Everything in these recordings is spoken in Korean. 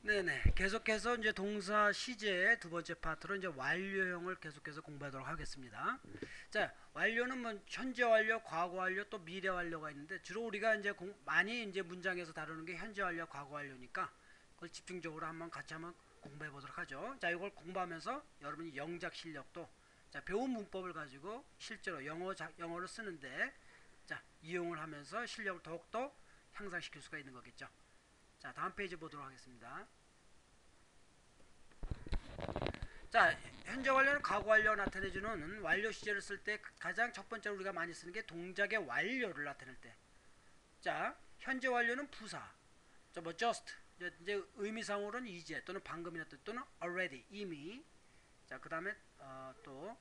네네. 계속해서 이제 동사 시제의 두 번째 파트로 이제 완료형을 계속해서 공부하도록 하겠습니다. 자, 완료는 뭐 현재 완료, 과거 완료, 또 미래 완료가 있는데 주로 우리가 이제 많이 이제 문장에서 다루는 게 현재 완료, 과거 완료니까 그걸 집중적으로 한번 같이 한번 공부해 보도록 하죠. 자, 이걸 공부하면서 여러분이 영작 실력도 자, 배운 문법을 가지고 실제로 영어를 쓰는데 자, 이용을 하면서 실력을 더욱더 향상시킬 수가 있는 거겠죠. 자, 다음 페이지 보도록 하겠습니다. 자, 현재 완료는 과거 완료 나타내주는 완료 시제를 쓸 때 가장 첫 번째로 우리가 많이 쓰는 게 동작의 완료를 나타낼 때. 자, 현재 완료는 부사. 뭐 just. 이제 의미상으로는 이제 또는 방금이나 또는 already 이미. 자, 그다음에 또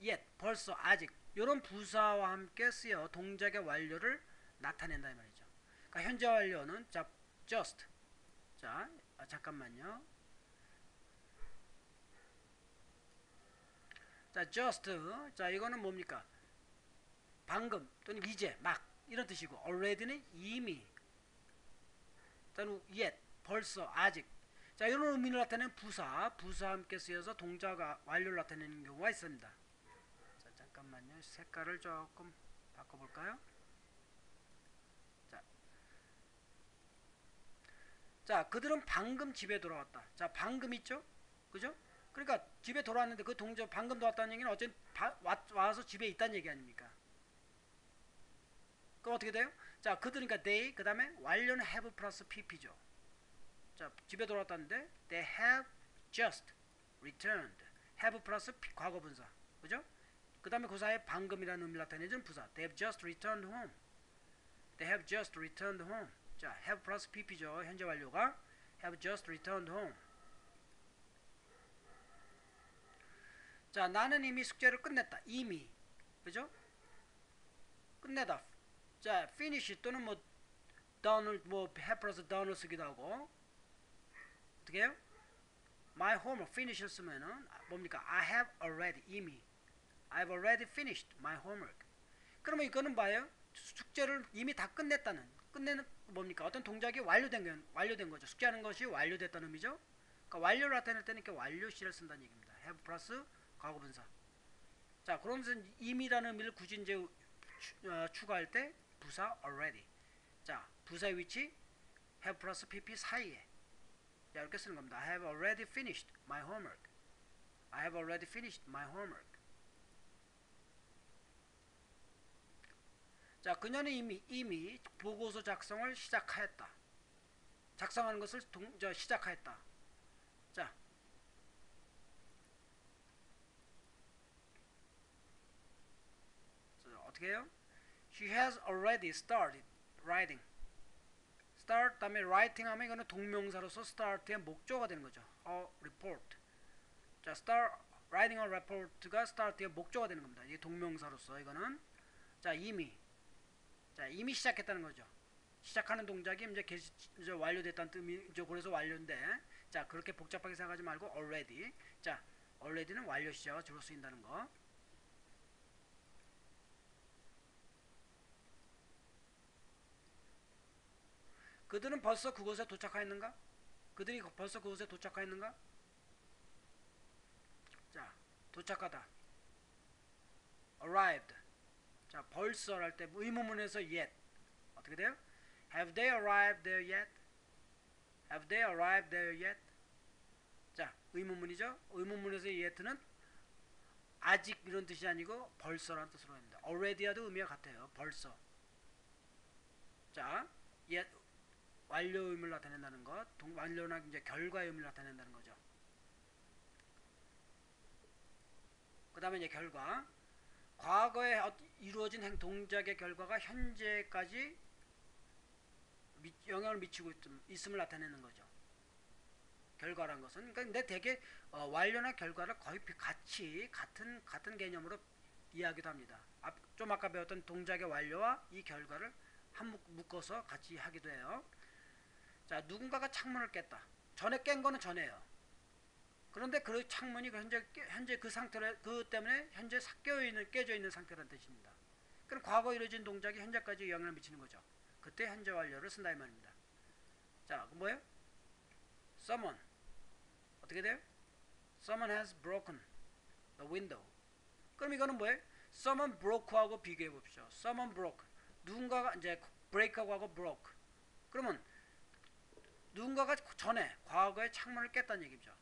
yet 벌써 아직 이런 부사와 함께 쓰여 동작의 완료를 나타낸다 이 말이죠. 그러니까 현재 완료는 자 just. 자, 잠깐만요. 자, just. 자, 이거는 뭡니까? 방금 또는 이제 막 이런 뜻이고 already는 이미 또는 yet 벌써 아직 자 이런 의미를 나타내는 부사와 함께 쓰여서 동작과 완료를 나타내는 경우가 있습니다. 자 잠깐만요. 색깔을 조금 바꿔볼까요? 자, 자 그들은 방금 집에 돌아왔다. 자 방금 있죠? 그죠? 그러니까 집에 돌아왔는데 그 동작 방금 돌아왔다는 얘기는 어쨌든 와서 집에 있다는 얘기 아닙니까? 그럼 어떻게 돼요? 자, 그들이니까 they, 그 다음에 완료는 have 플러스 pp죠. 자, 집에 돌아왔다는데 they have just returned. have 플러스 과거 분사. 그죠? 그 다음에 그 사이에 방금이라는 의미를 나타내는 부사. They have just returned home. They have just returned home. 자, have 플러스 pp죠. 현재 완료가 have just returned home. 자, 나는 이미 숙제를 끝냈다. 이미. 그죠? 끝내다. 자, finish 또는 뭐 done을 뭐 have 플러스 done을 쓰기도 하고 어떻게 해요? My homework finish를 쓰면은 뭡니까? I have already 이미 I've already finished my homework. 그러면 이거는 봐요. 숙제를 이미 다 끝내는 뭡니까? 어떤 동작이 완료된 거죠. 숙제하는 것이 완료됐다는 의미죠. 그러니까 완료를 나타낼 때는 이렇게 완료시를 쓴다는 얘기입니다. have 플러스 과거분사. 자, 그러면서 이미라는 의미를 굳이 이제 추가할 때 부사 already. 자, 부사의 위치 have 플러스 pp 사이에 자, 이렇게 쓰는 겁니다. I have already finished my homework. I have already finished my homework. 자, 그녀는 이미 보고서 작성을 시작하였다. 작성하는 것을 시작하였다. 자, 어떻게 해요? She has already started writing. start 다음에 writing 하면 이거는 동명사로서 start의 목적어가 되는 거죠. A report. 자, start writing a report가 start의 목적어가 되는 겁니다. 이게 동명사로서 이거는 자, 이미 시작했다는 거죠. 시작하는 동작이 이제 완료됐다는 뜻이죠. 그래서 완료인데 자 그렇게 복잡하게 생각하지 말고 already 자 already는 완료 시제가 주로 쓰인다는 거. 그들은 벌써 그곳에 도착하였는가? 그들이 벌써 그곳에 도착하였는가? 자 도착하다 arrived 자 벌써 할 때 의문문에서 yet 어떻게 돼요? Have they arrived there yet? Have they arrived there yet? 자 의문문이죠. 의문문에서 yet는 아직 이런 뜻이 아니고 벌써라는 뜻으로 합니다. already와도 의미가 같아요. 벌써. 자, yet 완료 의미를 나타낸다는 것, 완료나 이제 결과의 의미를 나타낸다는 거죠. 그 다음에 이제 결과, 과거에 이루어진 동작의 결과가 현재까지 영향을 미치고 있음을 나타내는 거죠. 결과란 것은 그러니까 근데 되게 완료나 결과를 거의 같은 개념으로 이해하기도 합니다. 좀 아까 배웠던 동작의 완료와 이 결과를 묶어서 같이 하기도 해요. 자, 누군가가 창문을 깼다. 전에 깬 거는 전에요. 그런데 그 창문이 현재 그 상태로 그 때문에 현재 깨져 있는 상태라는 뜻입니다. 그럼 과거 이루어진 동작이 현재까지 영향을 미치는 거죠. 그때 현재 완료를 쓴다 이 말입니다. 자, 뭐예요? someone 어떻게 돼요? someone has broken the window. 그럼 이거는 뭐예요? someone broke하고 비교해 봅시다. someone broke. 누군가가 이제 break하고 broke. 그러면 누군가가 전에 과거에 창문을 깼다는 얘기죠.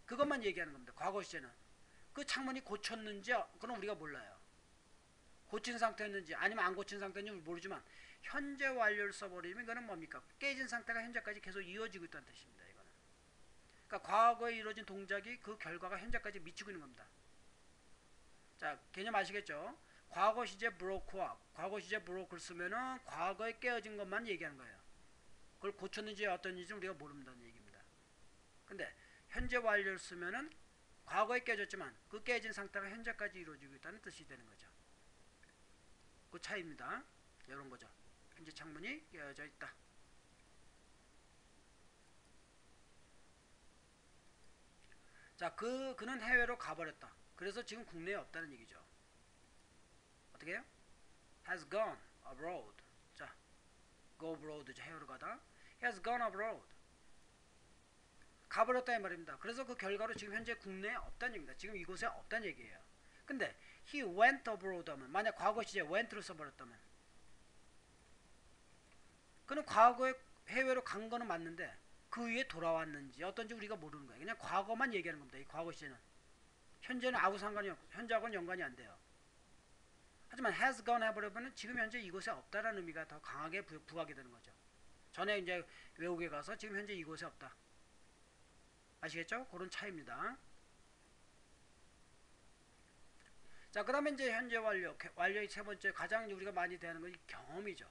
그것만 얘기하는 겁니다. 과거 시제는. 그 창문이 고쳤는지 그건 우리가 몰라요. 고친 상태였는지 아니면 안 고친 상태인지 모르지만 현재 완료를 써버리면 이거는 뭡니까? 깨진 상태가 현재까지 계속 이어지고 있다는 뜻입니다. 이거는. 그러니까 과거에 이루어진 동작이 그 결과가 현재까지 미치고 있는 겁니다. 자, 개념 아시겠죠? 과거 시제 broke와 과거 시제 broke를 쓰면은 과거에 깨어진 것만 얘기하는 거예요. 그걸 고쳤는지 어떤지 우리가 모른다는 얘기입니다. 근데 현재 완료를 쓰면은 과거에 깨졌지만 그 깨진 상태가 현재까지 이루어지고 있다는 뜻이 되는 거죠. 그 차이입니다. 이런 거죠. 현재 창문이 깨어져 있다. 자, 그는 해외로 가버렸다. 그래서 지금 국내에 없다는 얘기죠. 어떻게 해요? has gone abroad. 자, go abroad. 해외로 가다. has gone abroad. 가버렸다 이 말입니다. 그래서 그 결과로 지금 현재 국내에 없다는 얘기입니다. 지금 이곳에 없다는 얘기예요. 근데 he went abroad 하면 만약 과거 시제 went를 써버렸다면 그는 과거에 해외로 간 거는 맞는데 그 위에 돌아왔는지 어떤지 우리가 모르는 거예요. 그냥 과거만 얘기하는 겁니다. 이 과거 시제는. 현재는 아무 상관이 없고 현재하고는 연관이 안 돼요. 하지만 has gone 해버리면 지금 현재 이곳에 없다라는 의미가 더 강하게 부각이 되는 거죠. 전에 이제 외국에 가서 지금 현재 이곳에 없다. 아시겠죠? 그런 차이입니다. 자, 그 다음에 이제 현재 완료. 완료의 세 번째 가장 우리가 많이 대하는 건 경험이죠.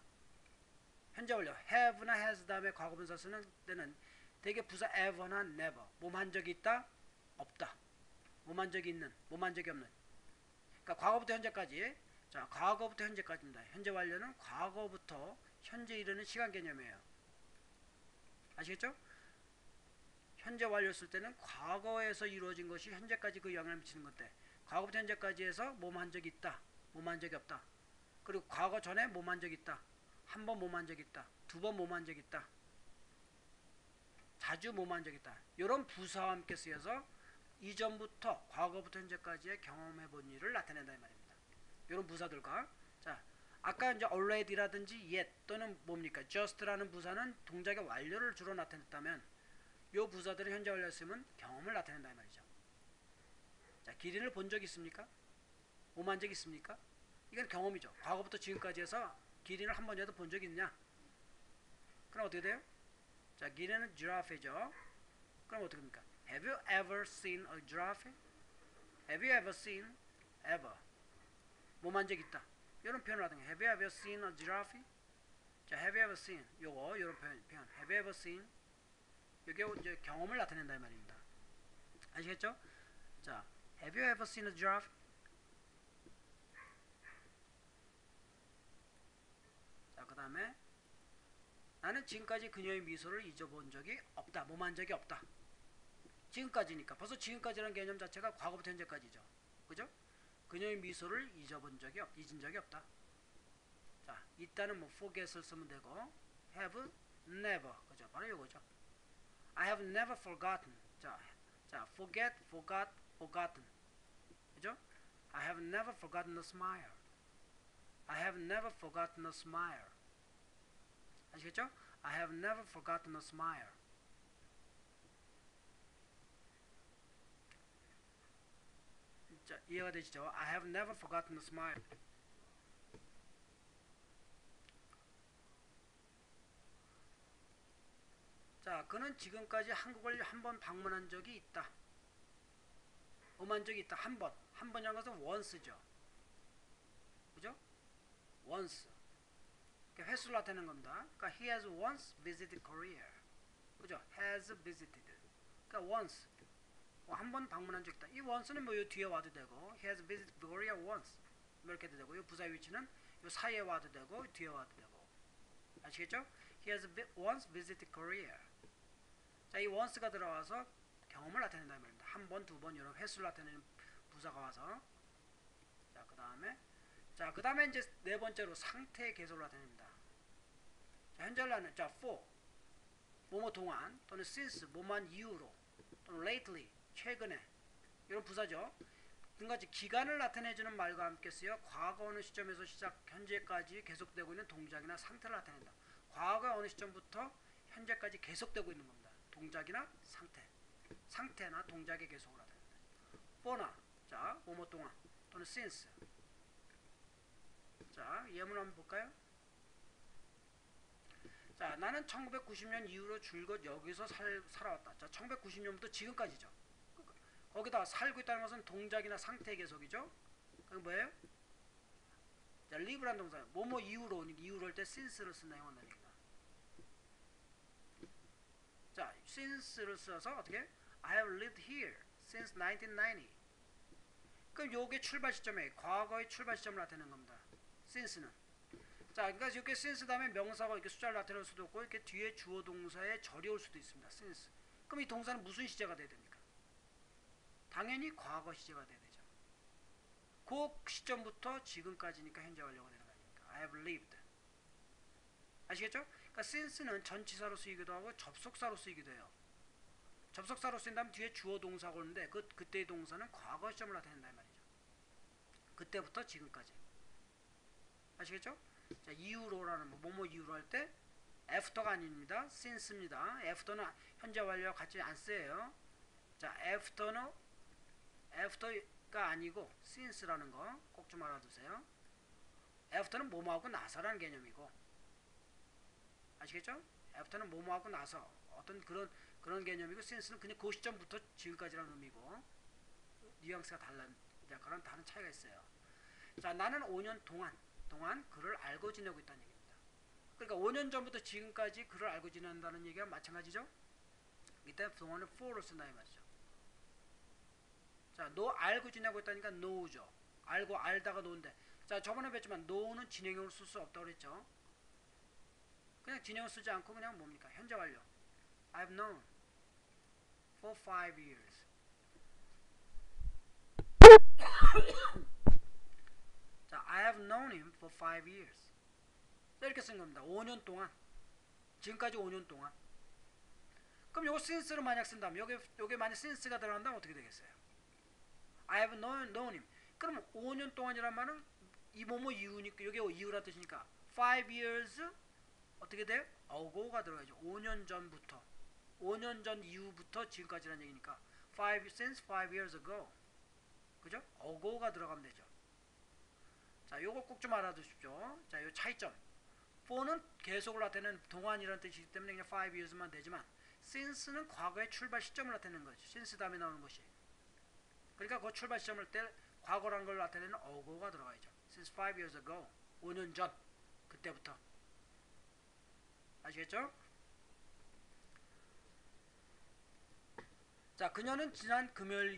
현재 완료. have나 has 다음에 과거분사 쓰는 때는 되게 부사 ever나 never. 몸한 적이 있다? 없다. 몸한 적이 있는, 몸한 적이 없는. 그러니까 과거부터 현재까지. 자, 과거부터 현재까지입니다. 현재 완료는 과거부터 현재 이르는 시간 개념이에요. 아시겠죠? 현재 완료 쓸 때는 과거에서 이루어진 것이 현재까지 그 영향을 미치는 건데 과거부터 현재까지 해서 몸한 적이 있다. 몸한 적이 없다. 그리고 과거 전에 몸한 적이 있다. 한 번 몸한 적이 있다. 두 번 몸한 적이 있다. 자주 몸한 적이 있다. 이런 부사와 함께 쓰여서 이전부터 과거부터 현재까지의 경험해 본 일을 나타낸다 이 말입니다. 이런 부사들과 자, 아까 이제 already라든지 yet 또는 뭡니까? just라는 부사는 동작의 완료를 주로 나타냈다면 이 부사들은 현재 완료를 쓰면 경험을 나타낸다 이 말이죠. 자, 기린을 본 적 있습니까? 몸한 적 있습니까? 이건 경험이죠. 과거부터 지금까지 해서 기린을 한 번이라도 본 적이 있냐? 그럼 어떻게 돼요? 자, 기린은 giraffe죠. 그럼 어떻게 됩니까? Have you ever seen a giraffe? Have you ever seen? Ever. 몸한 적 있다. 이런 표현을 하든가. Have you ever seen a giraffe? 자, have you ever seen? 요거, 이런 표현. Have you ever seen? 이게 이제 경험을 나타낸다 이 말입니다. 아시겠죠? 자, have you ever seen a giraffe? 자, 그 다음에 나는 지금까지 그녀의 미소를 잊어본 적이 없다. 몸한 적이 없다. 지금까지니까 벌써 지금까지라는 개념 자체가 과거부터 현재까지죠. 그죠? 그녀의 미소를 잊은 적이 없다. 자, 있다는 뭐 forget을 쓰면 되고 have never 그죠? 바로 이거죠. I have never forgotten. 자, forget, forgot, forgotten. 그죠? I have never forgotten a smile. I have never forgotten a smile. 아시겠죠? I have never forgotten a smile. 자, 이해가 되시죠? I have never forgotten a smile. 자, 그는 지금까지 한국을 한 번 방문한 적이 있다. 오만 적이 있다. 한 번. 한 번이라는 것은 once죠. 그죠? once. 그러니까 횟수를 나타내는 겁니다. 그러니까 he has once visited Korea. 그죠? has visited. 그러니까 once. 한 번 방문한 적 있다. 이 once는 뭐 요 뒤에 와도 되고 he has visited Korea once. 이렇게 해도 되고 이 부사 위치는 요 사이에 와도 되고 뒤에 와도 되고. 아시겠죠? He has once visited Korea. 자, 이 once가 들어와서 경험을 나타낸다 이 말입니다. 한 번, 두 번 이런 횟수를 나타내는 부사가 와서 자, 그 다음에 이제 네 번째로 상태의 계속을 나타냅니다. 자, 현재 완료는 자, for 뭐뭐 동안 또는 since 뭐만 이후로 또는 lately 최근에 이런 부사죠. 등같이 기간을 나타내주는 말과 함께 쓰여 과거 어느 시점에서 시작 현재까지 계속되고 있는 동작이나 상태를 나타낸다. 과거 어느 시점부터 현재까지 계속되고 있는 겁니다. 동작이나 상태나 동작의 계속을 나타낸다. for나 자 뭐뭐 동안 또는 since. 자 예문 한번 볼까요? 자 나는 1990년 이후로 줄곧 여기서 살아왔다. 자 1990년부터 지금까지죠. 거기다 살고 있다는 것은 동작이나 상태 계속이죠. 그게 뭐예요? 자, live란 동사. 뭐뭐 이후로 할 때 since를 쓴다는 원단입니다. 자, since를 써서 어떻게? I have lived here since 1990. 그럼 요게 출발 시점에 과거의 출발 시점을 나타내는 겁니다. since는. 자, 그러니까 이렇게 since 다음에 명사가 이렇게 숫자를 나타낼 수도 있고 이렇게 뒤에 주어 동사에 절이 올 수도 있습니다. since. 그럼 이 동사는 무슨 시제가 돼야 됩니까? 당연히 과거 시제가 돼야 되죠. 그 시점부터 지금까지니까 현재 완료가 되는 거 아닙니까? I have lived. 아시겠죠? 그러니까 since는 전치사로 쓰이기도 하고 접속사로 쓰이기도 해요. 접속사로 쓰인다면 뒤에 주어 동사가 오는데 그때의 동사는 과거 시점을 나타낸다 이 말이죠. 그때부터 지금까지. 아시겠죠? 자, 이후로라는 뭐뭐 이후로 할 때 after가 아닙니다. since입니다. after는 현재 완료와 같이 안 쓰여요. 자, after가 아니고 since라는 거 꼭 좀 알아두세요. after는 뭐뭐하고 나서라는 개념이고, 아시겠죠? after는 뭐뭐하고 나서 어떤 그런 개념이고, since는 그냥 그 시점부터 지금까지라는 의미고, 뉘앙스가 그런 다른 차이가 있어요. 자, 나는 5년 동안 그를 알고 지내고 있다는 얘기입니다. 그러니까 5년 전부터 지금까지 그를 알고 지낸다는 얘기가 마찬가지죠. 이때 동안은 for를 쓴다 이 말이죠. 자, 너 알고 지내고 있다니까 know죠. 알다가 know인데, 자, 저번에 뵀지만 know는 진행형으로 쓸 수 없다고 그랬죠. 그냥 진행을 쓰지 않고 그냥 뭡니까? 현재 완료. I've known for 5 years. 자, I have known him for 5 years. 이렇게 쓴 겁니다. 5년 동안. 지금까지 5년 동안. 그럼 요거 since를 만약 쓴다면 요게 만약 since가 들어간다면 어떻게 되겠어요? I have known him. 그럼 5년 동안이란 말은 이 뭐뭐 이후니까 요게 이후란 뜻이니까 5 years 어떻게 돼요? ago가 들어가죠. 5년 전부터. 5년 전 이후부터 지금까지라는 얘기니까 since 5 years ago. 그죠? ago가 들어가면 되죠. 자, 요거 꼭 좀 알아두십시오. 자, 요 차이점. for는 계속을 나타내는 동안이라는 뜻이기 때문에 그냥 5 years만 되지만 since는 과거의 출발 시점을 나타내는 거죠. since 다음에 나오는 것이. 그러니까 그 출발 시점을 때 과거라는 걸 나타내는 ago가 들어가야죠. since 5 years ago. 5년 전. 그때부터. 아시겠죠? 자, 그녀는 지난 금요일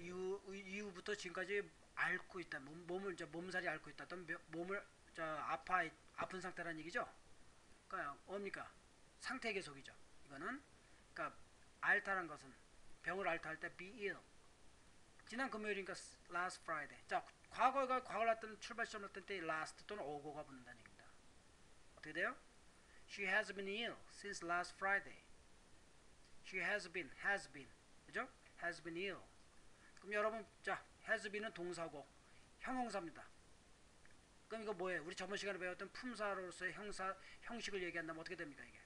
이후부터 지금까지 앓고 있다. 몸살이 앓고 있다. 어떤 몸을 아픈 상태라는 얘기죠. 그러니까 뭡니까? 상태 계속이죠. 이거는 그러니까 앓다는 것은 병을 앓다 할 때 be ill. 지난 금요일이니까 last Friday. 자, 과거를 나타낸 출발 시점을 나타낼 때 last 또는 ago가 붙는다는 얘기입니다. 어떻게 돼요? She has been ill since last Friday. She has been. 그죠? has been ill. 그럼 여러분, 자, has been은 동사고 형용사입니다. 그럼 이거 뭐예요? 우리 저번 시간에 배웠던 품사로서의 형식을 얘기한다면 어떻게 됩니까 이게?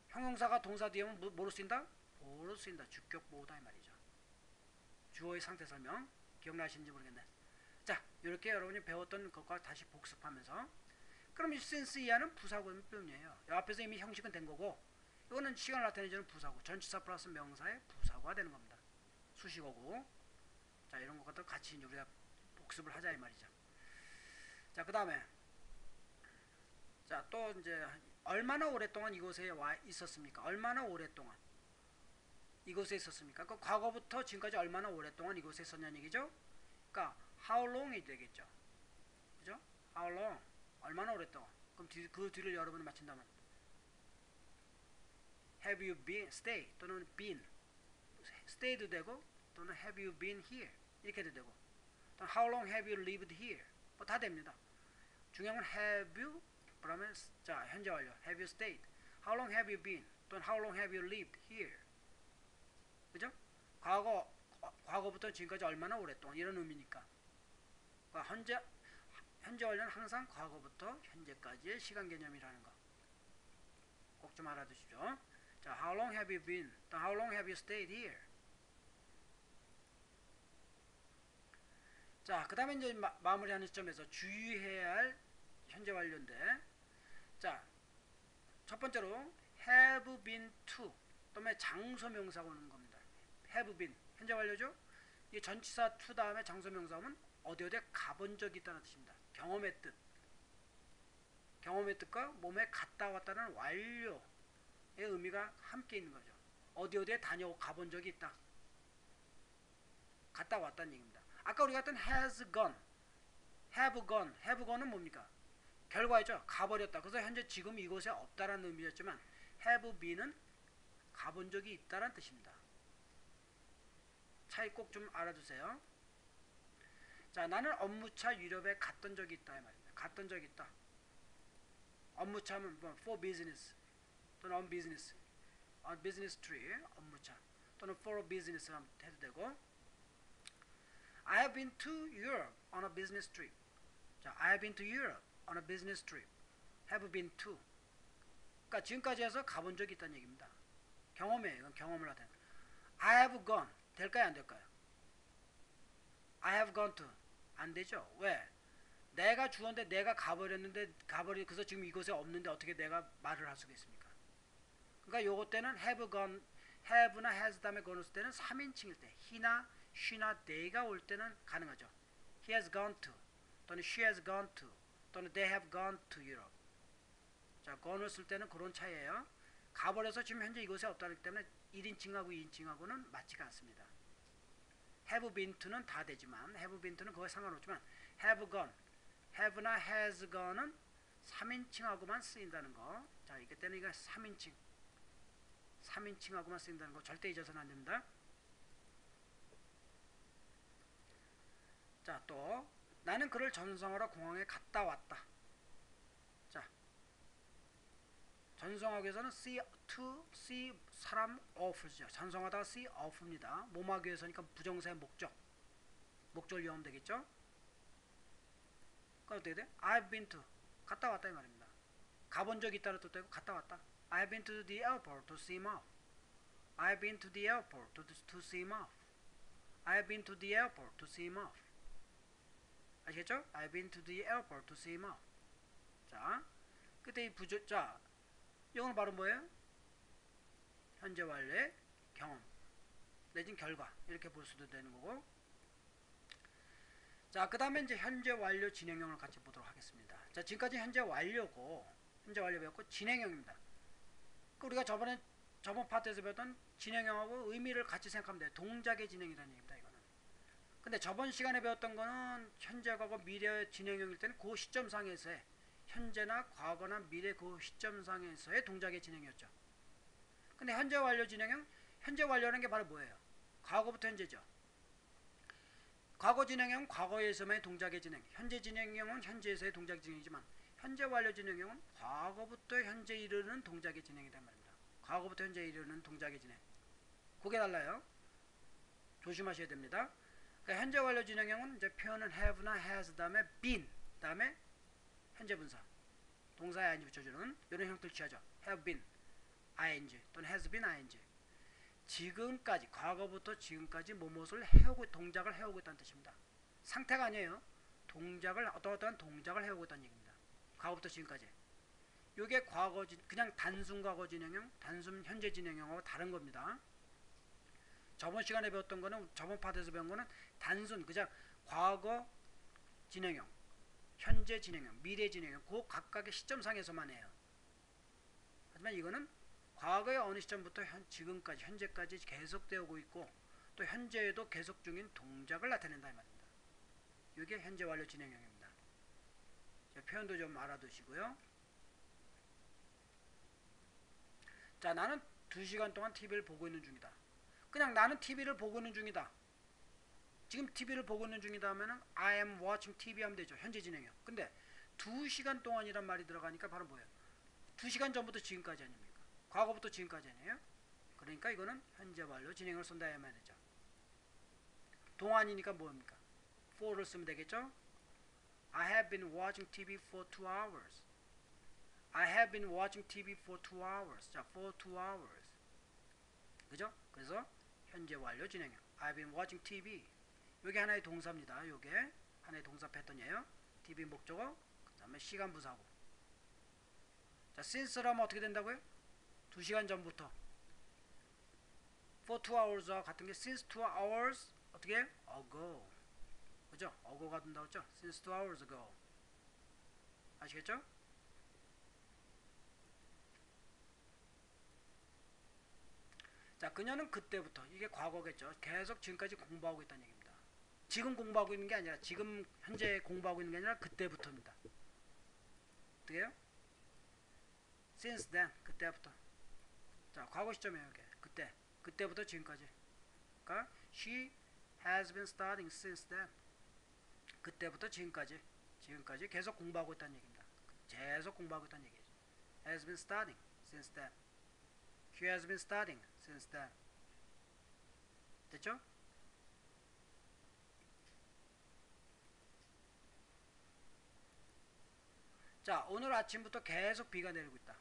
형용사가 동사 뒤에 오면 뭐로 쓰인다? 보로 쓰인다. 주격 보다 이 말이죠. 주어의 상태 설명 기억나시는지 모르겠네. 자, 이렇게 여러분이 배웠던 것과 다시 복습하면서, 그럼 이 since 이하는 부사구의 표현이에요. 이 앞에서 이미 형식은 된 거고, 이거는 시간을 나타내주는 부사구, 전치사 플러스 명사의 부사구가 되는 겁니다. 수식어고. 자, 이런 것과 같이 이제 우리가 복습을 하자 이 말이죠. 자, 그 다음에 자, 또 이제 얼마나 오랫동안 이곳에 와 있었습니까? 얼마나 오랫동안 이곳에 있었습니까? 그 과거부터 지금까지 얼마나 오랫동안 이곳에 있었냐는 얘기죠. 그러니까 how long이 되겠죠. 그죠? how long 얼마나 오랫동안. 그럼 그 뒤를 여러분이 맞춘다면 have you been stay 또는 been stay도 되고 또는 have you been here 이렇게도 되고 또는 how long have you lived here 뭐 다 됩니다. 중요한 건 have you 그러면 자 현재 완료 have you stayed how long have you been 또는 how long have you lived here? 그죠? 과거부터 지금까지 얼마나 오랫동안 이런 의미니까. 그러니까 현재 완료는 항상 과거부터 현재까지의 시간 개념이라는 거. 꼭 좀 알아두시죠. 자, how long have you been? 또 how long have you stayed here? 자, 그 다음에 이제 마무리하는 시점에서 주의해야 할 현재 완료인데, 자, 첫 번째로 have been to, 그다음에 장소 명사가 오는 겁니다. have been 현재 완료죠. 이 전치사 to 다음에 장소 명사 오면 어디에 가본 적이 있다는 뜻입니다. 경험의 뜻. 경험의 뜻과 몸에 갔다 왔다는 완료의 의미가 함께 있는 거죠. 어디에 가본 적이 있다. 갔다 왔다는 얘기입니다. 아까 우리가 했던 has gone, have gone은 뭡니까? 결과이죠. 가버렸다. 그래서 현재 지금 이곳에 없다라는 의미였지만 have been은 가본 적이 있다라는 뜻입니다. 차이 꼭 좀 알아두세요. 자, 나는 업무차 유럽에 갔던 적이 있다 이 말입니다. 갔던 적이 있다. 업무차는 for business 또는 on business trip 업무차 또는 for business 해도 되고, I have been to Europe on a business trip. 자, I have been to Europe on a business trip. have been to. 그러니까 지금까지 해서 가본 적이 있다는 얘기입니다. 경험이에요. 이건 경험을 하다. I have gone 될까요? 안 될까요? I have gone to 안 되죠. 왜? 내가 주어인데 내가 가버렸는데 그래서 지금 이곳에 없는데 어떻게 내가 말을 할 수가 있습니까? 그러니까 요거 때는 have gone, have나 has 다음에 gone 올 때는 3인칭일 때 he나 she나 they가 올 때는 가능하죠. He has gone to 또는 she has gone to 또는 they have gone to Europe. 자, gone을 쓸 때는 그런 차이예요. 가버려서 지금 현재 이곳에 없다기 때문에 1인칭하고 2인칭하고는 맞지가 않습니다. have been to는 다 되지만 have been to는 그거에 상관없지만 have gone, have나 has gone은 3인칭하고만 쓰인다는 거. 자, 이게 때는 이거 3인칭하고만 쓰인다는 거 절대 잊어서는 안 됩니다. 자, 또 나는 그를 전송하러 공항에 갔다 왔다. 자, 전송하기 위해서는 see 사람 off죠. 전송하다가 see off입니다. 몸하기 위해서니까 부정사의 목적을 이용하면 되겠죠. 그럼 어떻게 돼? I've been to 갔다 왔다 이 말입니다. 가본 적이 있다는 뜻도 있고 갔다 왔다. I've been to the airport to see him off. I've been to the airport to see him off. I've been to the airport to see him off. 아시겠죠? I've been to the airport to see him off. 자, 그때 이 자, 이거는 바로 뭐예요? 현재 완료의 경험 내진 결과 이렇게 볼 수도 되는 거고. 자, 그 다음에 이제 현재 완료 진행형을 같이 보도록 하겠습니다. 자, 지금까지 현재 완료 배웠고 진행형입니다. 우리가 저번 파트에서 배웠던 진행형하고 의미를 같이 생각하면 돼요. 동작의 진행이라는 얘기입니다. 이거는. 근데 저번 시간에 배웠던 거는 현재, 과거, 미래 진행형일 때는 그 시점상에서의 현재나 과거나 미래 그 시점상에서의 동작의 진행이었죠. 근데 현재 완료 진행형, 현재 완료라는 게 바로 뭐예요? 과거부터 현재죠. 과거 진행형은 과거에서만의 동작의 진행, 현재 진행형은 현재에서의 동작의 진행이지만 현재 완료 진행형은 과거부터 현재 이르는 동작의 진행이란 말입니다. 과거부터 현재 이르는 동작의 진행. 그게 달라요. 조심하셔야 됩니다. 그러니까 현재 완료 진행형은 이제 표현은 have나 has 다음에 been 다음에 현재 분사 동사에 ing 붙여주는 이런 형태를 취하죠. have been ing 또는 has been ing. 지금까지, 과거부터 지금까지 무엇을 해오고, 동작을 해오고 있다는 뜻입니다. 상태가 아니에요. 동작을, 어떠한 동작을 해오고 있다는 얘기입니다. 과거부터 지금까지. 이게 과거, 그냥 단순 과거 진행형, 단순 현재 진행형하고 다른 겁니다. 저번 시간에 배웠던 거는, 저번 파트에서 배운 거는 단순, 그냥 과거 진행형, 현재 진행형, 미래 진행형, 그 각각의 시점상에서만 해요. 하지만 이거는 과거의 어느 시점부터 지금까지, 현재까지 계속되어 오고 있고 또 현재에도 계속 중인 동작을 나타낸다 이 말입니다. 이게 현재 완료 진행형입니다. 표현도 좀 알아두시고요. 자, 나는 2시간 동안 TV를 보고 있는 중이다. 그냥 나는 TV를 보고 있는 중이다. 지금 TV를 보고 있는 중이다 하면은 I am watching TV 하면 되죠. 현재 진행형. 근데 2시간 동안이란 말이 들어가니까 바로 뭐예요? 2시간 전부터 지금까지 아닙니까? 과거부터 지금까지 아니에요? 그러니까 이거는 현재 완료 진행을 쓴다 이 말이죠. 동안이니까 뭡니까? for를 쓰면 되겠죠? I have been watching TV for 2 hours. I have been watching TV for 2 hours. 자, for 2 hours. 그죠? 그래서 현재 완료 진행형. I've been watching TV. 요게 하나의 동사입니다. 요게 하나의 동사 패턴이에요. TV 목적어, 그 다음에 시간 부사고. 자, since라면 어떻게 된다고요? 2시간 전부터. for 2 hours와 같은 게 since 2 hours 어떻게 해요? ago. 그죠? ago가 된다고 했죠? since 2 hours ago. 아시겠죠? 자, 그녀는 그때부터, 이게 과거겠죠. 계속 지금까지 공부하고 있다는 얘기입니다. 지금 공부하고 있는 게 아니라, 지금 현재 공부하고 있는 게 아니라 그때부터입니다. 어떻게 해요? since then, 그때부터. 자, 과거 시점이에요. 이게 그때부터 지금까지. 그러니까 she has been studying since then. 그때부터 지금까지 계속 공부하고 있다는 얘기입니다. 계속 공부하고 있다는 얘기죠. has been studying since then. She has been studying since then. 됐죠? 자, 오늘 아침부터 계속 비가 내리고 있다.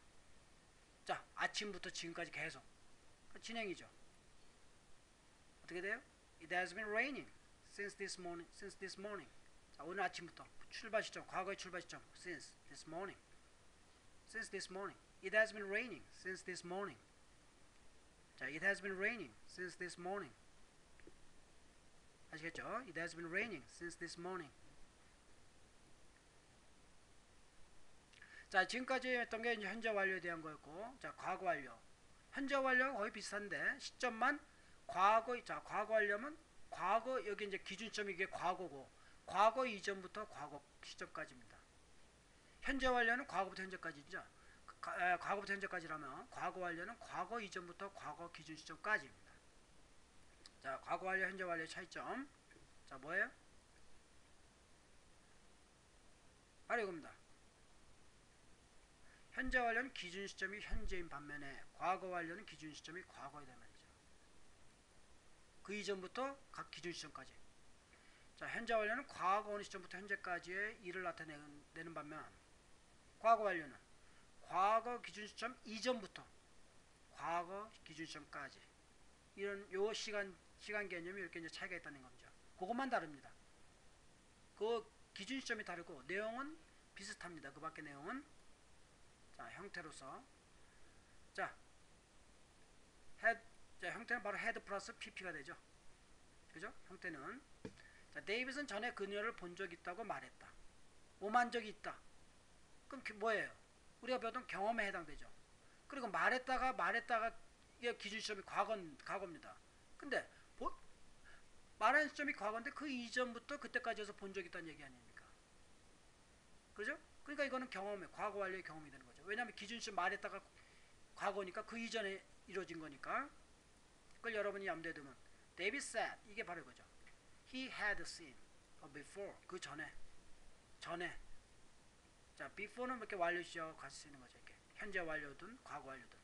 자, 아침부터 지금까지 계속 진행이죠. 어떻게 돼요? It has been raining since this morning. 자, 오늘 아침부터 출발 시점, 과거의 출발 시점. Since this morning. It has been raining since this morning. 자, it has been raining since this morning. 아시겠죠? It has been raining since this morning. 자, 지금까지 했던 게 이제 현재 완료에 대한 거였고, 자, 과거 완료. 현재 완료가 거의 비슷한데 시점만 과거. 자, 과거 완료면 과거, 여기 이제 기준점이 이게 과거고, 과거 이전부터 과거 시점까지입니다. 현재 완료는 과거부터 현재까지죠. 과거부터 현재까지라면 과거 완료는 과거 이전부터 과거 기준 시점까지입니다. 자, 과거 완료, 현재 완료의 차이점. 자, 뭐예요? 바로 이겁니다. 현재 완료는 기준 시점이 현재인 반면에 과거 완료는 기준 시점이 과거이다 말이죠. 그 이전부터 각 기준 시점까지. 자, 현재 완료는 과거 어느 시점부터 현재까지의 일을 나타내는 반면 과거 완료는 과거 기준 시점 이전부터 과거 기준 시점까지. 이런 요 시간 개념이 이렇게 이제 차이가 있다는 거죠. 그것만 다릅니다. 그 기준 시점이 다르고 내용은 비슷합니다. 그 밖의 내용은. 자, 형태로서. 자, 형태는 바로 head 플러스 pp가 되죠. 그죠? 형태는. 자, 데이빗은 전에 그녀를 본 적이 있다고 말했다. 오만 적이 있다. 그럼 뭐예요? 우리가 배웠던 경험에 해당되죠. 그리고 말했다가 이게 기준 시점이 과거입니다. 근데 말하는 시점이 과거인데 그 이전부터 그때까지 해서 본 적이 있다는 얘기 아닙니까? 그죠? 그러니까 이거는 경험에, 과거 완료의 경험이 되는 거죠. 왜냐하면 기준 시점 말했다가 과거니까 그 이전에 이루어진 거니까. 그걸 여러분이 염두에 두면 David said, 이게 바로 이거죠. He had seen before, 그 전에. 자, before는 이렇게 완료 시제하고 같이 쓰는 거죠. 이렇게 현재 완료든 과거 완료든.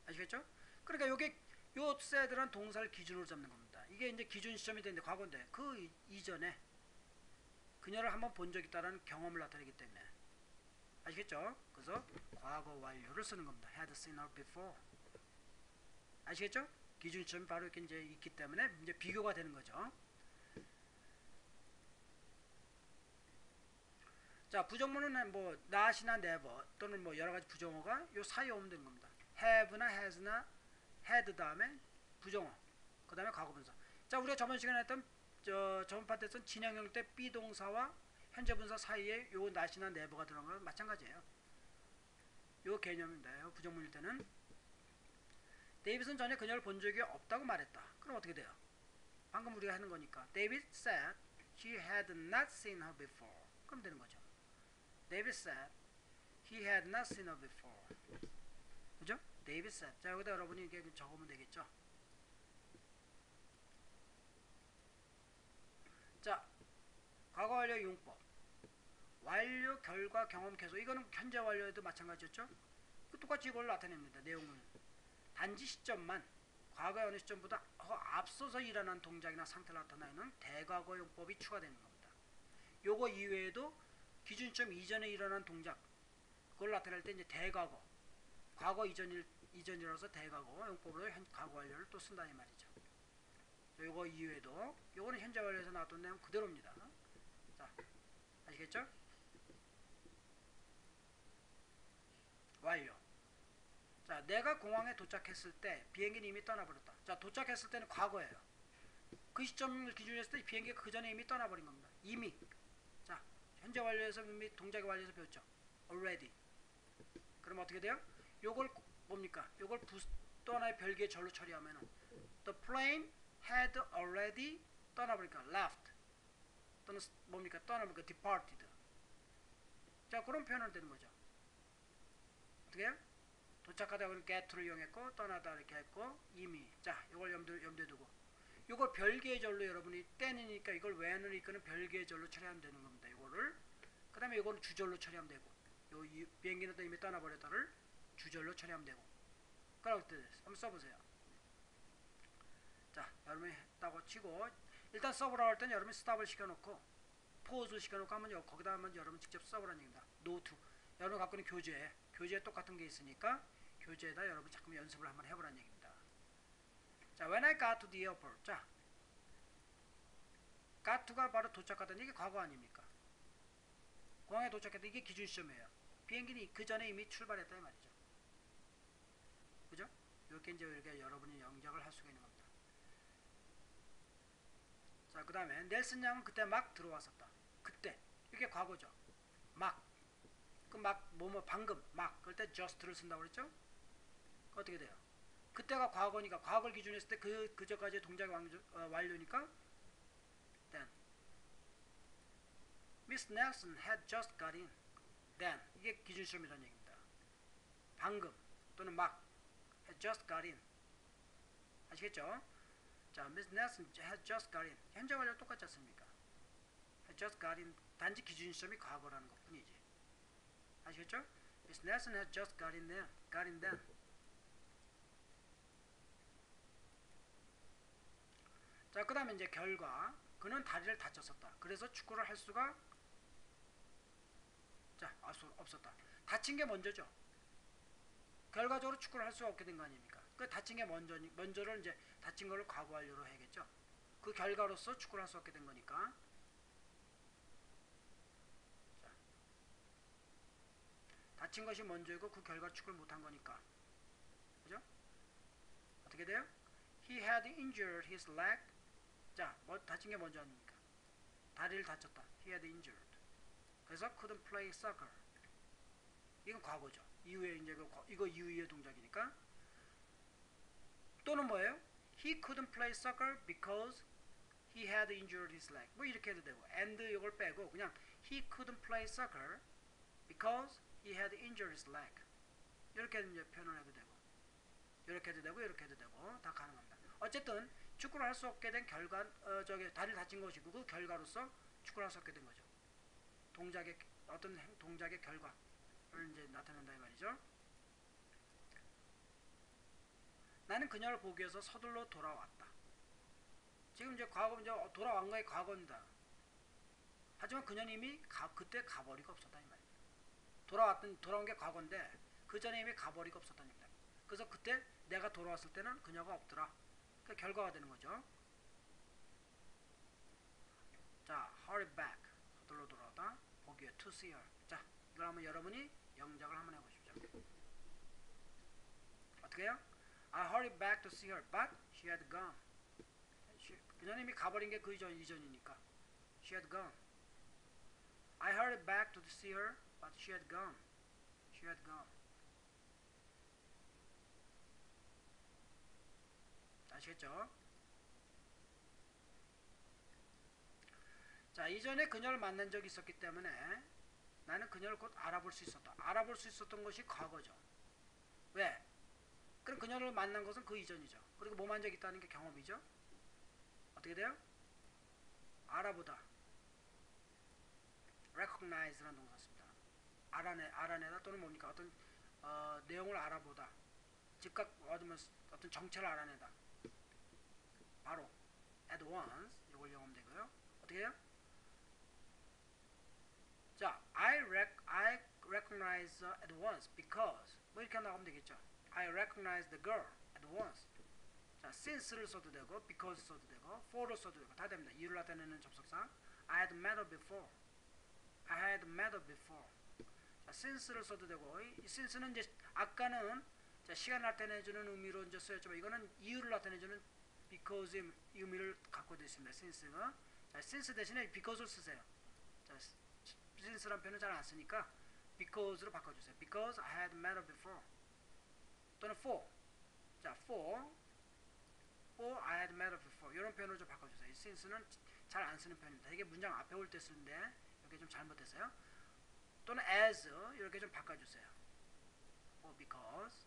아시겠죠? 그러니까 요 said는 동사를 기준으로 잡는 겁니다. 이게 이제 기준 시점이 되는데 과거인데 그 이전에 그녀를 한번 본 적이 있다는 경험을 나타내기 때문에. 아시겠죠? 그래서 과거 완료를 쓰는 겁니다. Had seen her before. 아시겠죠? 기준 시점이 바로 이렇게 이제 있기 때문에 이제 비교가 되는 거죠. 자, 부정문은 뭐 not이나 never 또는 뭐 여러 가지 부정어가 요 사이에 오면 되는 겁니다. have나 has나 had 다음에 부정어, 그 다음에 과거분사. 자, 우리가 저번 시간에 했던 저번 파트에 했던 진행형 때 비동사와 현재분사 사이에 요 not이나 never가 들어간 건 마찬가지예요. 요 개념입니다. 요 부정문일 때는 데이빗은 전에 그녀를 본 적이 없다고 말했다. 그럼 어떻게 돼요? 방금 우리가 하는 거니까 David said he had not seen her before. 그럼 되는 거죠. David said he had not seen her before. 그죠? David said. 자, 여기다 여러분이 이렇게 적으면 되겠죠. 자, 과거 완료 용법. 완료, 결과, 경험, 계속. 이거는 현재 완료에도 마찬가지였죠. 똑같이 이걸 나타냅니다. 내용은 단지 시점만 과거의 어느 시점보다 앞서서 일어난 동작이나 상태를 나타내는 대과거 용법이 추가되는 겁니다. 요거 이외에도 기준점 이전에 일어난 동작 그걸 나타낼 때 이제 대과거 과거 이전이라서 대과거 용법으로 과거 완료를 또 쓴다 이 말이죠. 요거 이외에도 요거는 현재 완료에서 나왔던 내용 그대로입니다. 자, 아시겠죠? 완료. 자, 내가 공항에 도착했을 때 비행기는 이미 떠나버렸다. 자, 도착했을 때는 과거예요. 그 시점을 기준으로 했을 때 비행기가 그 전에 이미 떠나버린 겁니다. 이미. 자, 현재 완료에서 이미 동작이 완료해서 배웠죠. already. 그럼 어떻게 돼요? 요걸 뭡니까? 요걸 또 하나의 별개의 절로 처리하면은 the plane had already 떠나버리니까 left 또는 뭡니까? 떠나버리니까 departed. 자, 그런 표현을 되는 거죠. 어떻게 해요? 도착하다 보니 get를 이용했고 떠나다 이렇게 했고 이미. 자, 이걸 염두에 두고 이걸 별개의 절로 여러분이 떼니까 이걸 when을 이끄는 별개의 절로 처리하면 되는 겁니다. 이거를 그 다음에 이거는 주절로 처리하면 되고 요 비행기는 또 이미 떠나버렸다를 주절로 처리하면 되고. 그럼 어떻게 돼요? 한번 써보세요. 자, 여러분이 했다고 치고 일단 써보라고 할 때는 여러분이 스탑을 시켜놓고 포즈 시켜놓고 한번 거기다 한번 여러분 직접 써보라는 얘기입니다. 노트 여러분 갖고 있는 교재에 똑같은 게 있으니까 교재에다 여러분 자꾸 연습을 한번 해보라는 얘기입니다. 자, when I got to the airport. 자, got to가 바로 도착하던 이게 과거 아닙니까? 공항에 도착했던 이게 기준 시점이에요. 비행기는 그 전에 이미 출발했다 이 말이죠. 그죠? 이렇게 이제 이렇게 여러분이 영작을 할 수가 있는 겁니다. 자, 그 다음에 넬슨 양은 그때 막 들어왔었다. 그때 이게 과거죠. 막 그 막 방금 막 그럴 때 just를 쓴다고 그랬죠? 어떻게 돼요? 그때가 과거니까 과거를 기준으로 했을 때 그저까지의 동작이 완료니까 then Miss Nelson had just got in. then 이게 기준 시점이라는 얘기입니다. 방금 또는 막 had just got in. 아시겠죠? 자, Miss Nelson had just got in. 현재 완료 똑같지 않습니까? had just got in. 단지 기준 시점이 과거라는 것 뿐이지. 아시겠죠? Miss Nelson had just got in then. got in then. 자, 그 다음에 이제 결과. 그는 다리를 다쳤었다. 그래서 축구를 할 수가 없었다. 다친 게 먼저죠. 결과적으로 축구를 할 수가 없게 된 거 아닙니까? 그 다친 게 먼저를 이제 다친 거를 과거 완료로 해야겠죠. 그 결과로서 축구를 할 수 없게 된 거니까. 자, 다친 것이 먼저이고 그 결과 축구를 못한 거니까. 그죠? 어떻게 돼요? He had injured his leg. 자, 다친 게 먼저 아닙니까? 다리를 다쳤다. He had injured. 그래서 couldn't play soccer. 이건 과거죠. 이후에 이제 이거 이후의 동작이니까. 또는 뭐예요? He couldn't play soccer because he had injured his leg. 뭐 이렇게 해도 되고, and 이걸 빼고 그냥 he couldn't play soccer because he had injured his leg. 이렇게 이제 표현을 해도 되고, 이렇게 해도 되고, 이렇게 해도 되고 다 가능합니다. 어쨌든 축구를 할 수 없게 된 결과, 다리를 다친 것이고 그 결과로서 축구를 할 수 없게 된 거죠. 동작의 어떤 동작의 결과를 이제 나타낸다 이 말이죠. 나는 그녀를 보기 위해서 서둘러 돌아왔다. 지금 이제 과거 이제 돌아온 거의 과거입니다. 하지만 그녀는 이미 그때 가버리고 없었다 이 말이에요. 돌아온 게 과거인데 그 전에 이미 가버리고 없었다니까. 그래서 그때 내가 돌아왔을 때는 그녀가 없더라. 그 결과가 되는 거죠. 자, hurry back. 서둘러 돌아오다. 보기 위해 to see her. 자, 이걸 한번 여러분이 영작을 한번 해보십시오. 어떻게 해요? I hurried back to see her, but she had gone. 그녀는 이미 가버린 게 그 이전이니까. She had gone. I hurried back to see her, but she had gone. She had gone. 아시겠죠? 자, 이전에 그녀를 만난 적이 있었기 때문에 나는 그녀를 곧 알아볼 수 있었다. 알아볼 수 있었던 것이 과거죠. 왜? 그럼 그녀를 만난 것은 그 이전이죠. 그리고 뭐 만 적이 있다는 게 경험이죠. 어떻게 돼요? 알아보다. recognize라는 동사 씁니다. 알아내다 또는 뭡니까? 어떤 내용을 알아보다. 즉각 얻으면 어떤 정체를 알아내다. 바로 at once 이걸 이용하면 되고요. 어떻게 해요? 자, I recognize at once because 뭐 이렇게 나가면 되겠죠. I recognize the girl at once. 자, since를 써도 되고 because 써도 되고 for를 써도 되고 다 됩니다. 이유를 나타내는 접속사. I had met her before. I had met her before. 자, since를 써도 되고 이 since는 이제 아까는 자, 시간을 나타내주는 의미로 이제 쓰였지만 이거는 이유를 나타내주는 because의 의미를 갖고 있습니다. since가. 자, since 대신에 because를 쓰세요. 자, since란 표현은 잘 안 쓰니까 because로 바꿔주세요. Because I had met her before. 또는 for. 자, for I had met her before. 이런 표현으로 좀 바꿔주세요. since는 잘 안 쓰는 표현입니다. 이게 문장 앞에 올 때 쓰는데 이게 좀 잘못됐어요. 또는 as 이렇게 좀 바꿔주세요. or because.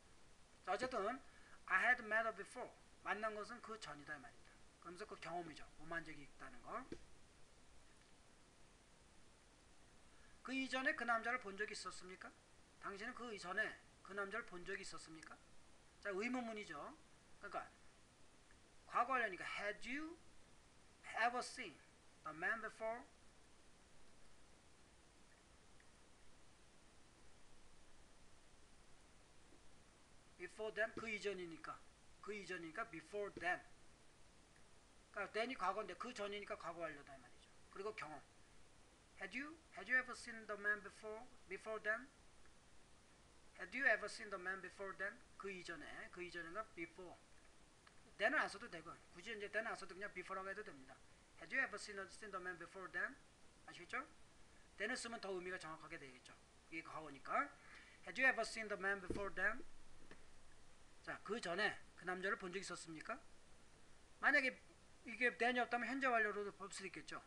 자, 어쨌든 I had met her before. 만난 것은 그 전이다 이 말입니다. 그러면서 그 경험이죠. 몸한 적이 있다는 거. 그 이전에 그 남자를 본 적이 있었습니까? 당신은 그 이전에 그 남자를 본 적이 있었습니까? 자, 의문문이죠. 그러니까 과거 하려니까 had you ever seen a man before? before then 그 이전이니까 before then. 그러니까 then이 과거인데 그 전이니까 과거 완료다 이 말이죠. 그리고 경험. Had you ever seen the man before then? Had you ever seen the man before then? 그 이전인가 before. then은 안 써도 되고 굳이 이제 then은 안 써도 그냥 before라고 해도 됩니다. Had you ever seen the man before then? 아시겠죠? then을 쓰면 더 의미가 정확하게 되겠죠. 이게 과거니까. Had you ever seen the man before then? 자, 그 전에 그 남자를 본 적 있었습니까? 만약에 이게 then이 없다면 현재 완료로도 볼 수 있겠죠.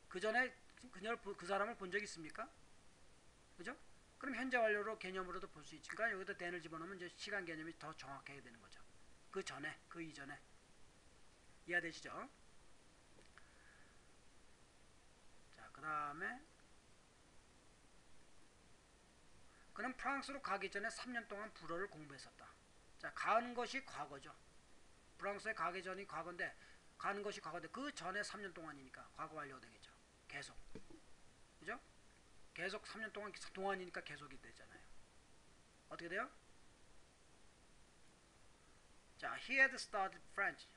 그 전에 그 사람을 본 적 있습니까? 그죠? 그럼 현재 완료로 개념으로도 볼 수 있으니까 여기다 then을 집어넣으면 이제 시간 개념이 더 정확하게 되는 거죠. 그 전에, 그 이전에. 이해되시죠? 자, 그 다음에 그는 프랑스로 가기 전에 3년 동안 불어를 공부했었다. 자, 가는 것이 과거죠. 프랑스에 가기 전이 과거인데 가는 것이 과거인데 그 전에 3년 동안이니까 과거 완료가 되겠죠. 계속. 그죠? 계속 3년 동안이니까 계속이 되잖아요. 어떻게 돼요? 자, he had studied French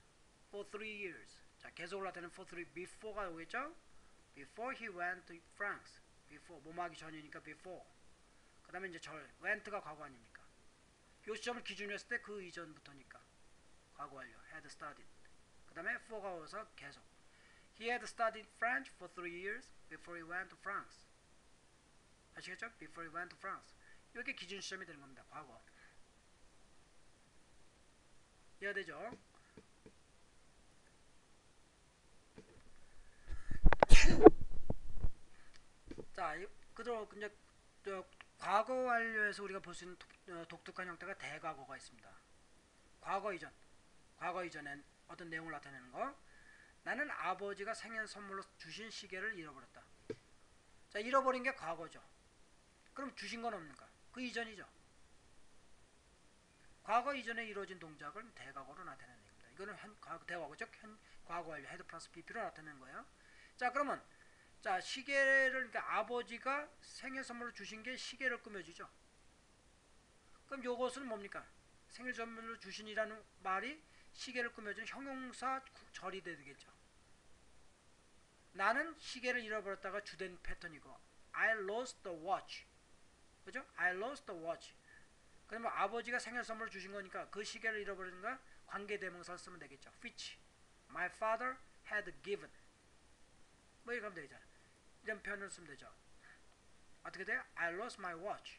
for 3 years. 자, 계속을 나타내는 for 3 before가 오겠죠? Before he went to France. before 뭐뭐 하기 전이니까 before. 그 다음에 이제 went가 과거 아닙니까? 요 시점을 기준으로 했을 때 그 이전부터니까 과거 완료. had studied. 그 다음에 for가 와서 계속. He had studied French for 3 years before he went to France. 아시겠죠? Before he went to France. 이게 기준 시점이 되는 겁니다. 과거. 이해되죠? 자, 그대로 이제 과거 완료에서 우리가 볼 수 있는 독특한 형태가 대과거가 있습니다. 과거 이전엔 어떤 내용을 나타내는 거. 나는 아버지가 생일 선물로 주신 시계를 잃어버렸다. 자, 잃어버린 게 과거죠. 그럼 주신 건 없는가? 그 이전이죠. 과거 이전에 이루어진 동작을 대과거로 나타내는 겁니다. 이거는 대과거죠. 과거 완료 헤드 플러스 BP로 나타내는 거예요. 자, 그러면 자, 시계를 그러니까 아버지가 생일 선물로 주신 게 시계를 꾸며주죠. 그럼 요것은 뭡니까? 생일 선물로 주신이라는 말이 시계를 꾸며주는 형용사 절이 되겠죠. 나는 시계를 잃어버렸다가 주된 패턴이고 I lost the watch. 그죠? I lost the watch. 그러면 아버지가 생일 선물을 주신 거니까 그 시계를 잃어버린 거 관계대명사를 쓰면 되겠죠. Which my father had given. 뭐 이렇게 하면 되죠. 이런 표현을 쓰면 되죠. 어떻게 돼요? I lost my watch.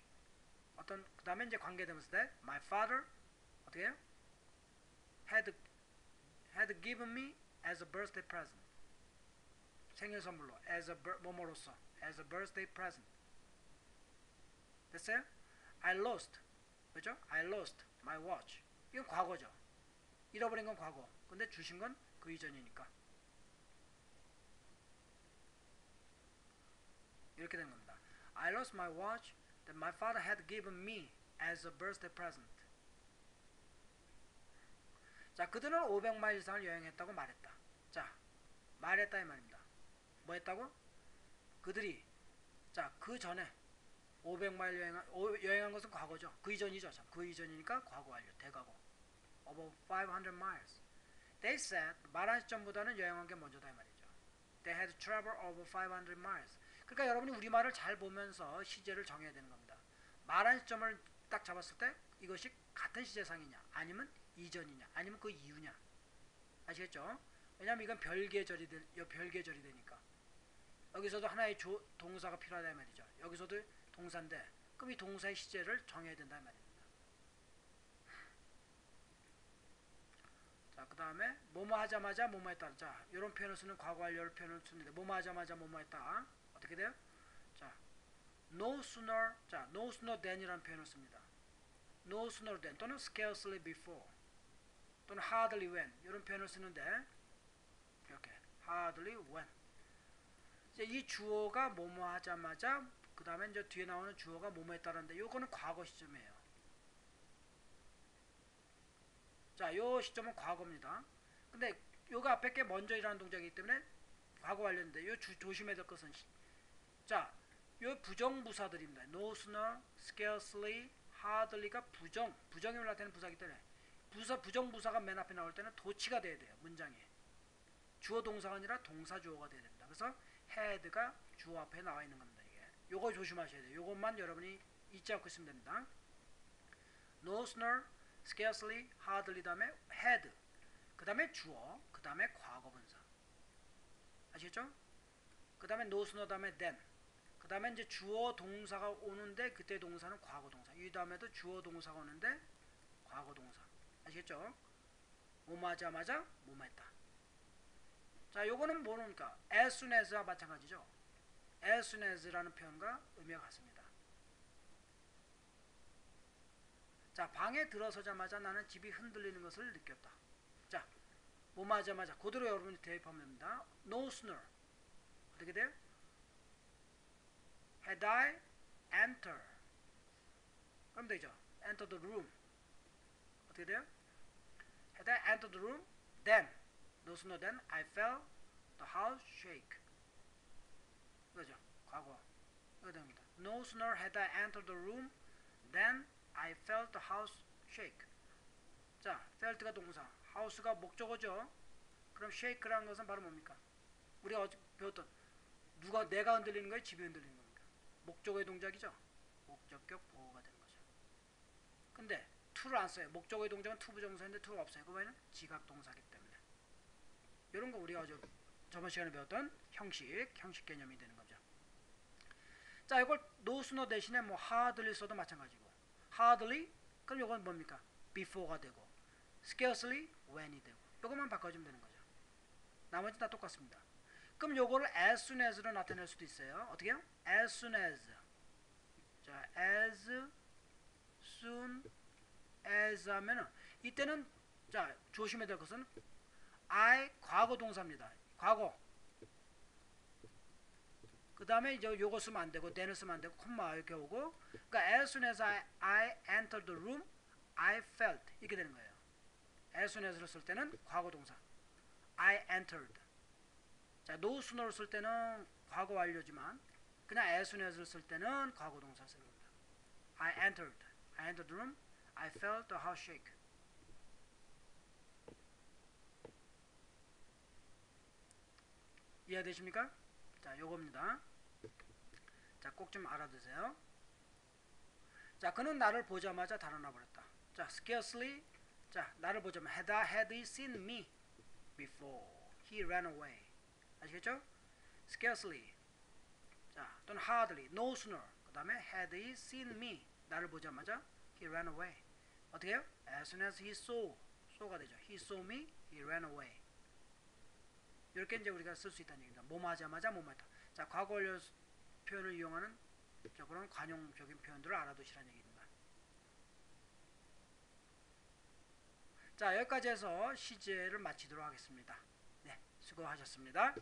그 다음에 이제 관계대명사 때 my father 어떻게 해요? had given me as a birthday present. 생일 선물로 as a 뭐뭐로서 as a birthday present. 됐어요? I lost. 그죠? I lost my watch. 이건 과거죠. 잃어버린 건 과거. 근데 주신 건 그 이전이니까. 이렇게 된 겁니다. I lost my watch that my father had given me as a birthday present. 자, 그들은 500마일 이상을 여행했다고 말했다. 자, 말했다 이 말입니다. 뭐 했다고? 그들이 자, 그 전에 500마일 여행한 것은 과거죠. 그 이전이죠. 참, 그 이전이니까 과거 완료, 대과거. Over 500 miles. They said 말한 시점보다는 여행한 게 먼저다 이 말이죠. They had traveled over 500 miles. 그러니까 여러분이 우리말을 잘 보면서 시제를 정해야 되는 겁니다. 말한 시점을 딱 잡았을 때 이것이 같은 시제상이냐, 아니면 이전이냐, 아니면 그 이후냐. 아시겠죠? 왜냐하면 이건 별계절이 되니까. 여기서도 하나의 동사가 필요하다 이 말이죠. 여기서도 동사인데 그럼 이 동사의 시제를 정해야 된다 이 말입니다. 자, 그 다음에 뭐뭐 하자마자 뭐뭐 했다. 자, 이런 표현을 쓰는 과거 완료를 표현을 쓰는데 뭐뭐 하자마자 뭐뭐 했다. 어떻게 돼요? 자, no sooner, 자, no sooner than이라는 표현을 씁니다. no sooner than 또는 scarcely before 또는 hardly when 이런 표현을 쓰는데 이렇게 hardly when 이제 이 주어가 뭐뭐 하자마자 그 다음에 이제 뒤에 나오는 주어가 뭐뭐 했다는데 요거는 과거 시점이에요. 자, 요 시점은 과거입니다. 근데 요거 앞에 게 먼저 일어나는 동작이기 때문에 과거 완료인데 요 조심해야 될 것은 자, 요 부정부사들입니다. no sooner, scarcely, hardly가 부정임을 나타내는 부사이기 때문에 부정부사가 맨 앞에 나올 때는 도치가 돼야 돼요. 문장에. 주어 동사가 아니라 동사 주어가 돼야 됩니다. 그래서 had가 주어 앞에 나와 있는 겁니다. 이게. 요거 조심하셔야 돼요. 요것만 여러분이 잊지 않고 있으면 됩니다. no sooner, scarcely, hardly 다음에 had 그 다음에 주어 그 다음에 과거분사. 아시겠죠? 그 다음에 no sooner 다음에 then 그 다음에 이제 주어 동사가 오는데 그때 동사는 과거 동사. 이 다음에도 주어 동사가 오는데 과거 동사. 아시겠죠? 뭐뭐 하자마자 뭐뭐 했다. 자, 요거는 뭐입니까? as soon as와 마찬가지죠. as soon as라는 표현과 의미가 같습니다. 자, 방에 들어서자마자 나는 집이 흔들리는 것을 느꼈다. 자, 뭐뭐 하자마자 그대로 여러분이 대입하면 됩니다. no sooner 어떻게 돼요? had I entered 그럼 되죠. enter the room 어떻게 돼요? had I entered the room then no sooner than I felt the house shake 이거죠. 과거 이거 됩니다. no sooner had I entered the room then I felt the house shake. 자, felt가 동사 house가 목적어죠. 그럼 shake라는 것은 바로 뭡니까? 우리가 어제 배웠던 내가 흔들리는 거예요? 집이 흔들리는 겁니까? 목적어의 동작이죠. 목적격 보호가 되는 거죠. 근데 to를 안 써요. 목적어의 동작은 to 부정사인데 to가 없어요. 그거는 지각 동사기 때문에. 이런 거 우리가 저번 시간에 배웠던 형식 개념이 되는 거죠. 자, 이걸 no sooner 대신에 뭐 hardly 써도 마찬가지고 hardly 그럼 이건 뭡니까? before가 되고 scarcely when이 되고 이것만 바꿔주면 되는 거죠. 나머지 다 똑같습니다. 그럼 요거를 as soon as로 나타낼 수도 있어요. 어떻게요? as soon as. 자, as soon as 하면은 이때는 자, 조심해야 될 것은 I 과거 동사입니다. 과거. 그 다음에 이제 요거 쓰면 안 되고 then을 쓰면 안 되고 콤마 이렇게 오고 그러니까 as soon as I entered the room I felt 이렇게 되는 거예요. as soon as를 쓸 때는 과거 동사 I entered. 자, no sooner를 쓸 때는 과거 완료지만 그냥 as soon as를 쓸 때는 과거 동사 쓰는 겁니다. I entered the room I felt the house shake. 이해되십니까? 자, 요겁니다. 자, 꼭 좀 알아두세요. 자, 그는 나를 보자마자 달아나 버렸다. 자, scarcely. 자, 나를 보자마자 had he seen me before he ran away. 아시겠죠? scarcely. 자, 또는 hardly, no sooner. 그 다음에 had he seen me. 나를 보자마자 he ran away. 어떻게 해요? as soon as he saw가 되죠. he saw me, he ran away. 이렇게 이제 우리가 쓸 수 있다는 얘기입니다. 뭐뭐 하자마자 뭐뭐 했다. 자, 과거 완료 표현을 이용하는 그런 관용적인 표현들을 알아두시라는 얘기입니다. 자, 여기까지 해서 시제를 마치도록 하겠습니다. 네, 수고하셨습니다.